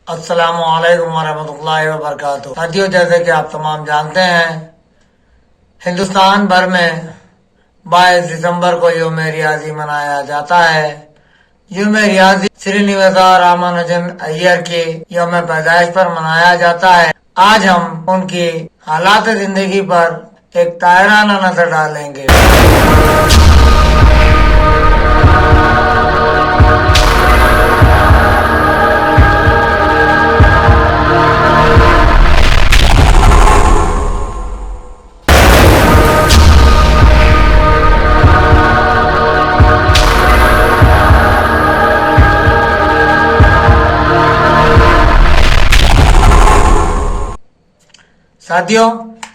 السلام علیکم ورحمۃ اللہ وبرکاتہ۔ ساتھیوں، جیسے کہ آپ تمام جانتے ہیں، ہندوستان بھر میں 22 دسمبر کو یوم ریاضی منایا جاتا ہے۔ یوم ریاضی سری نواسا رامانوجن ایئر کی یوم پیدائش پر منایا جاتا ہے۔ آج ہم ان کی حالات زندگی پر ایک طاہرانہ نظر ڈالیں گے۔ ساتھیوں،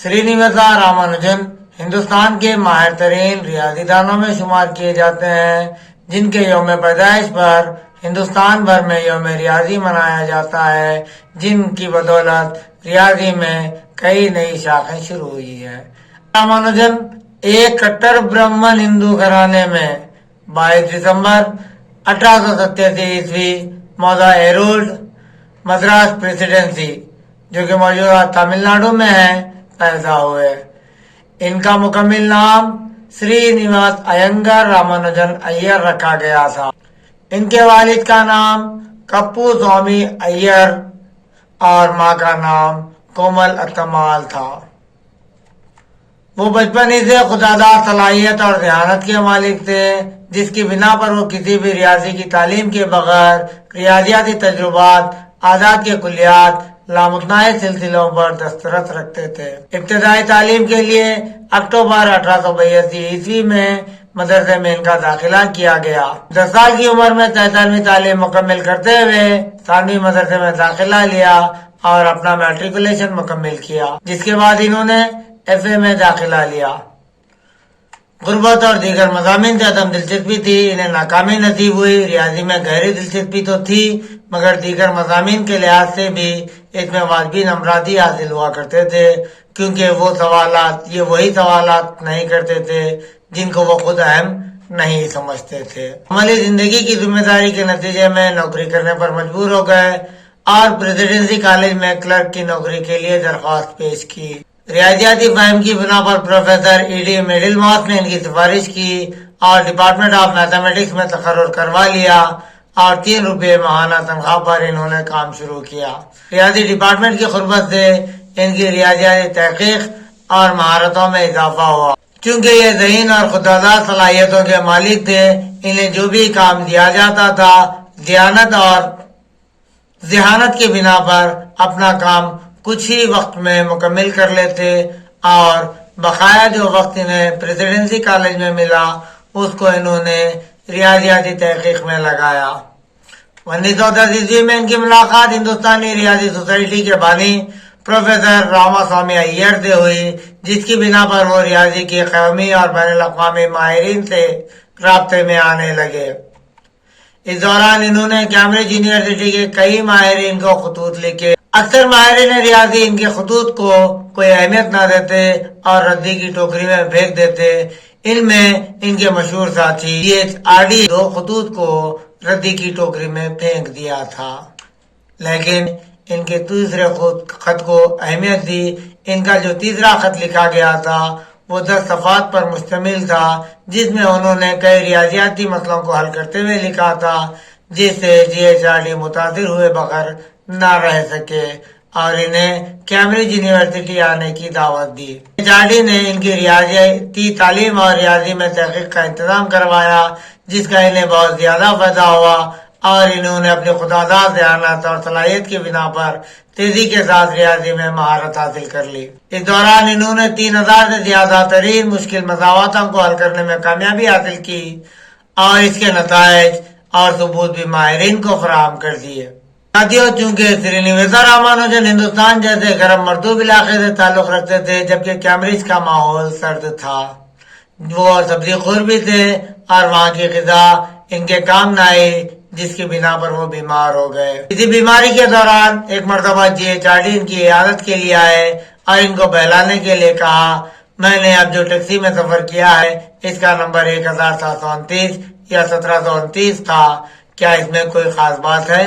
سری نواسا رامانوجن ہندوستان کے ماہر ترین ریاضی دانوں میں شمار کیے جاتے ہیں، جن کے یوم پیدائش پر ہندوستان بھر میں یوم ریاضی منایا جاتا ہے، جن کی بدولت ریاضی میں کئی نئی شاخیں شروع ہوئی ہیں۔ رامانوجن ایک کٹر برہمن ہندو گھرانے میں 22 دسمبر 1887 عیسوی موضع ایرولڈ، مدراس پریسیڈنسی، جو کہ موجودہ تمل ناڈو میں ہے، پیدا ہوئے۔ ان کا مکمل نام سری نواس ایینگر رامانوجن ایئر رکھا گیا تھا۔ ان کے والد کا نام کپو سوامی ایئر اور ماں کا نام کومل اتمال تھا۔ وہ بچپن ہی سے خودآگاہ صلاحیت اور ذہانت کے مالک تھے، جس کی بنا پر وہ کسی بھی ریاضی کی تعلیم کے بغیر ریاضیاتی تجربات، اعداد کے کلیات، لامتناہی سلسلوں پر دسترس رکھتے تھے۔ ابتدائی تعلیم کے لیے اکتوبر 1882 عیسوی میں مدرسے میں ان کا داخلہ کیا گیا۔ 10 سال کی عمر میں 43ویں تعلیم مکمل کرتے ہوئے ثانوی مدرسے میں داخلہ لیا اور اپنا میٹریکولیشن مکمل کیا، جس کے بعد انہوں نے FA میں داخلہ لیا۔ غربت اور دیگر مضامین سے عدم دلچسپی تھی، انہیں ناکامی نصیب ہوئی۔ ریاضی میں گہری دلچسپی تو تھی، مگر دیگر مضامین کے لحاظ سے بھی اس میں واجبی نمرات ہی حاصل ہوا کرتے تھے، کیونکہ یہ وہی سوالات نہیں کرتے تھے جن کو وہ خود اہم نہیں سمجھتے تھے۔ عملی زندگی کی ذمہ داری کے نتیجے میں نوکری کرنے پر مجبور ہو گئے اور پریزیڈنسی کالج میں کلرک کی نوکری کے لیے درخواست پیش کی۔ ریاضیاتی فہم کی بنا پر پروفیسر ED میڈلماس نے ان کی سفارش کی اور ڈپارٹمنٹ آف میتھمیٹکس میں تقرر کروا لیا اور 3 روپے ماہانہ تنخواہ پر انہوں نے کام شروع کیا۔ ریاضی ڈپارٹمنٹ کی قربت سے ان کی ریاضیاتی تحقیق اور مہارتوں میں اضافہ ہوا۔ چونکہ یہ ذہین اور خودآگاہ صلاحیتوں کے مالک تھے، انہیں جو بھی کام دیا جاتا تھا دیانت اور ذہانت کی بنا پر اپنا کام کچھ ہی وقت میں مکمل کر لیتے اور بقایا جو وقت انہیں پریزیڈنسی کالج میں ملا اس کو انہوں نے ریاضیاتی تحقیق میں لگایا۔ 1910 عیسوی میں ان کی ملاقات ہندوستانی ریاضی سوسائٹی کے بانی پروفیسر راما سوامی ایئر سے ہوئی، جس کی بنا پر وہ ریاضی کے قومی اور بین الاقوامی ماہرین سے رابطے میں آنے لگے۔ اس دوران انہوں نے کیمبرج یونیورسٹی کے کئی ماہرین کو خطوط لکھے۔ اکثر ماہرین ریاضی ان کے خطوط کو کوئی اہمیت نہ دیتے اور ردی کی ٹوکری میں پھینک دیتے۔ ان میں ان کے مشہور ساتھی CHRD 2 خطوط کو ردی کی ٹوکری میں پھینک دیا تھا، لیکن ان کے تیسرے خط کو اہمیت دی۔ ان کا جو تیسرا خط لکھا گیا تھا وہ 10 صفحات پر مشتمل تھا، جس میں انہوں نے کئی ریاضیاتی مسئلوں کو حل کرتے ہوئے لکھا تھا، جس سے CHRD متاثر ہوئے بغیر نہ رہ سکے اور انہیں کیمبرج یونیورسٹی آنے کی دعوت دی۔ CHRD نے ان کی ریاضیاتی تعلیم اور ریاضی میں تحقیق کا انتظام کروایا، جس کا انہیں بہت زیادہ فائدہ ہوا اور انہوں نے اپنی خودآگاہ ذہانت اور صلاحیت کی بنا پر تیزی کے ساتھ ریاضی میں مہارت حاصل کر لی۔ اس دوران انہوں نے 3000 سے زیادہ ترین مشکل مساواتوں کو حل کرنے میں کامیابی حاصل کی اور اس کے نتائج اور ثبوت بھی ماہرین کو فراہم کر دیے۔ ساتھیوں، چونکہ سری نواسا رامانوجن ہندوستان جیسے گرم مرطوب علاقے سے تعلق رکھتے تھے، جبکہ کیمبرج کا ماحول سرد تھا، وہ سبزی خور بھی تھے اور وہاں کی غذا ان کے کام نہ آئی، جس کی بنا پر وہ بیمار ہو گئے۔ اسی بیماری کے دوران ایک مرتبہ CHRD ان کی عیادت کے لیے آئے اور ان کو بہلانے کے لیے کہا، میں نے اب جو ٹیکسی میں سفر کیا ہے اس کا نمبر 1729 یا 1729 تھا، کیا اس میں کوئی خاص بات ہے؟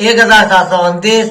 1729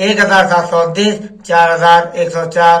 1729 4104,